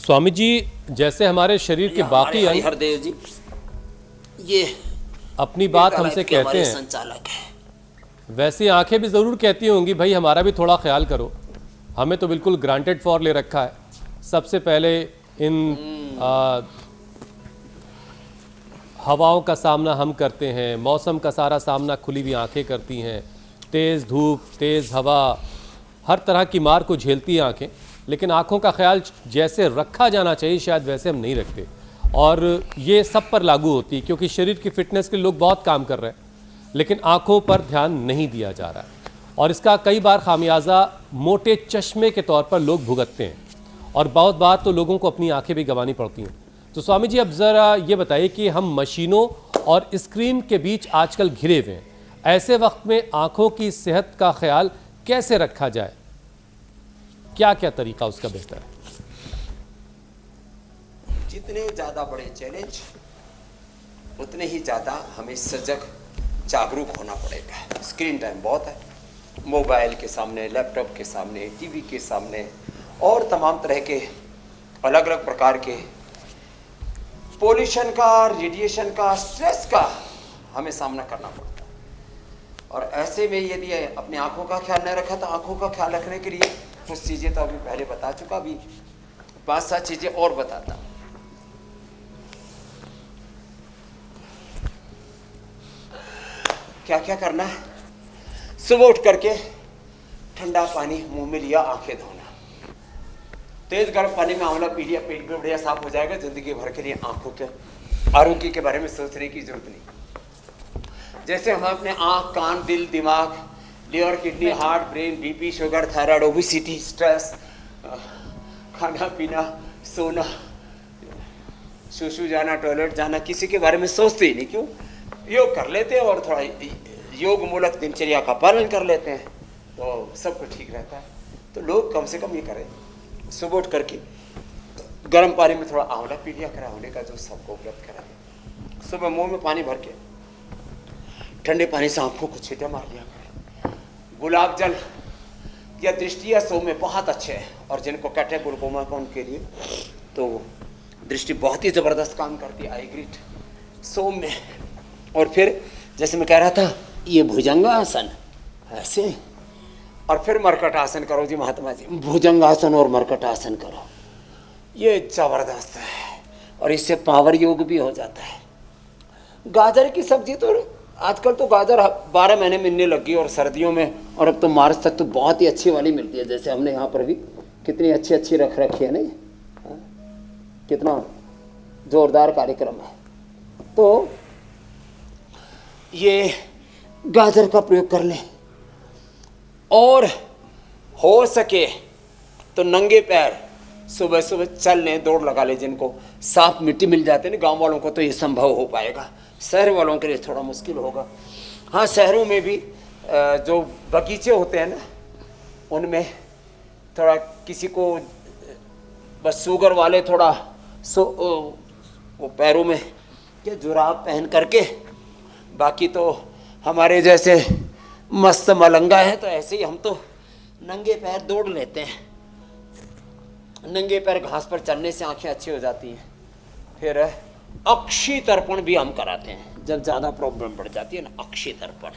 स्वामी जी, जैसे हमारे शरीर के बाकी अंग हरदेव जी ये अपनी बात हमसे कहते हैं, संचालक है। वैसी आंखें भी ज़रूर कहती होंगी भाई हमारा भी थोड़ा ख्याल करो। हमें तो बिल्कुल ग्रांटेड फॉर ले रखा है। सबसे पहले इन हवाओं का सामना हम करते हैं, मौसम का सारा सामना खुली हुई आंखें करती हैं। तेज़ धूप, तेज़ हवा, हर तरह की मार को झेलती हैं आंखें। लेकिन आंखों का ख्याल जैसे रखा जाना चाहिए शायद वैसे हम नहीं रखते, और ये सब पर लागू होती है क्योंकि शरीर की फिटनेस के लिए लोग बहुत काम कर रहे हैं लेकिन आंखों पर ध्यान नहीं दिया जा रहा है, और इसका कई बार खामियाजा मोटे चश्मे के तौर पर लोग भुगतते हैं, और बहुत बार तो लोगों को अपनी आंखें भी गंवानी पड़ती हैं। तो स्वामी जी, अब ज़रा ये बताइए कि हम मशीनों और स्क्रीन के बीच आजकल घिरे हुए हैं, ऐसे वक्त में आंखों की सेहत का ख्याल कैसे रखा जाए? क्या क्या तरीका उसका बेहतर है? जितने ज्यादा बड़े चैलेंज उतने ही ज्यादा हमें सजग जागरूक होना पड़ेगा। स्क्रीन टाइम बहुत है, मोबाइल के सामने, लैपटॉप के सामने, टीवी के सामने और तमाम तरह के अलग अलग प्रकार के पोल्यूशन का, रेडिएशन का, स्ट्रेस का हमें सामना करना पड़ता है। और ऐसे में यदि अपनी आंखों का ख्याल नहीं रखा तो आंखों का ख्याल रखने के लिए कुछ चीज़ें तो अभी पहले बता चुका, अभी 5-7 चीज़ें और बताता हूं। क्या क्या करना है? सुबह उठ करके ठंडा पानी मुंह में लिया, आंखें धोना, तेज गर्म पानी में आंवला पी लिया, पेट भी बढ़िया साफ हो जाएगा। जिंदगी भर के लिए आंखों के आरोग्य के बारे में सोचने की जरूरत नहीं। जैसे हम अपने आंख, कान, दिल, दिमाग, liver, kidney, heart, brain, BP, sugar, thyroid, obesity, stress, खाना पीना, सोना, सुसु जाना, टॉयलेट जाना, किसी के बारे में सोचते ही नहीं। क्यों? योग कर लेते हैं और थोड़ा योग मूलक दिनचर्या का पालन कर लेते हैं तो सब कुछ ठीक रहता है। तो लोग कम से कम ये करें, सुबह उठ करके गर्म पानी में थोड़ा आंवला पी लिया करा, आंवले का जूस सबको उपलब्ध करा। सुबह मुंह में पानी भर के ठंडे पानी से आंखों को छींटे मार लिया करें। गुलाब जल या दृष्टि या सौम्य बहुत अच्छे हैं, और जिनको कहते हैं ग्लूकोमा का उनके लिए तो दृष्टि बहुत ही ज़बरदस्त काम करती है। आई ग्रीट सौम्य। और फिर जैसे मैं कह रहा था, ये भुजंगासन ऐसे, और फिर मरकट आसन करो जी महात्मा जी, भुजंगासन और मरकट आसन करो, ये ज़बरदस्त है और इससे पावर योग भी हो जाता है। गाजर की सब्जी तो आजकल तो गाजर 12 महीने मिलने लगी, और सर्दियों में, और अब तो मार्च तक तो बहुत ही अच्छी वाली मिलती है। जैसे हमने यहाँ पर भी कितनी अच्छी अच्छी रख रखी है नहीं, कितना जोरदार कार्यक्रम है। तो ये गाजर का प्रयोग कर लें, और हो सके तो नंगे पैर सुबह सुबह चल लें, दौड़ लगा लें। जिनको साफ मिट्टी मिल जाती है ना, गांव वालों को तो ये संभव हो पाएगा, शहर वालों के लिए थोड़ा मुश्किल होगा। हाँ, शहरों में भी जो बगीचे होते हैं ना, उनमें थोड़ा किसी को बस शुगर वाले थोड़ा वो पैरों में के जुराब पहन करके, बाकी तो हमारे जैसे मस्त मलंगा है तो ऐसे ही हम तो नंगे पैर दौड़ लेते हैं। नंगे पैर घास पर चलने से आंखें अच्छी हो जाती हैं। फिर अक्षी तर्पण भी हम कराते हैं जब ज़्यादा प्रॉब्लम बढ़ जाती है ना, अक्षी तर्पण।